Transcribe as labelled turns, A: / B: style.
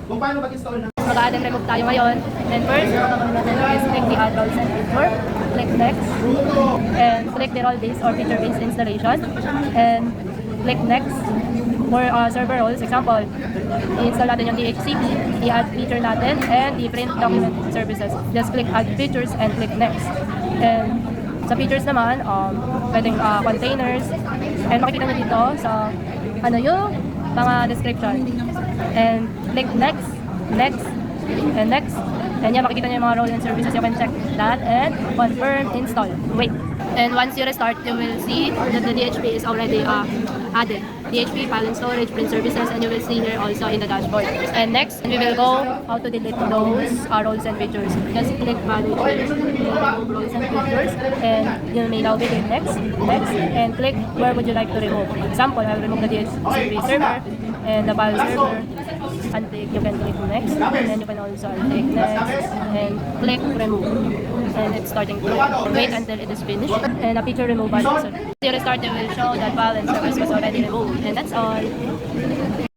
A: kung paano mag-install ng
B: Mag-add and remove tayo ngayon. And first, is click the add roles and feature. Click next. And click the role-based or feature-based installation. And click next. For server roles, example, i-install natin yung DHCP, i-add feature natin, and i-print document services. Just click add features and click next. And sa features naman, pwedeng containers, and makikita nyo dito sa yung mga description. And click next, next, and next. And yan, makikita nyo yung mga role and services. You can check that and confirm install. Wait. And once you restart, you will see that the DHP is already added. DHP, file and storage, print services, and you will see here also in the dashboard. And next, we will go how to delete those roles and features. Just click manage remove roles and features, and you may now begin next, next, and click where would you like to remove. Example, I will remove the DHCP server and the file server. Untick, you can click next, and then you can also untick next, and click remove. And it's starting to wait until it is finished. And a feature remove button. So, you restart, it will show that file and service was already removed. And that's all.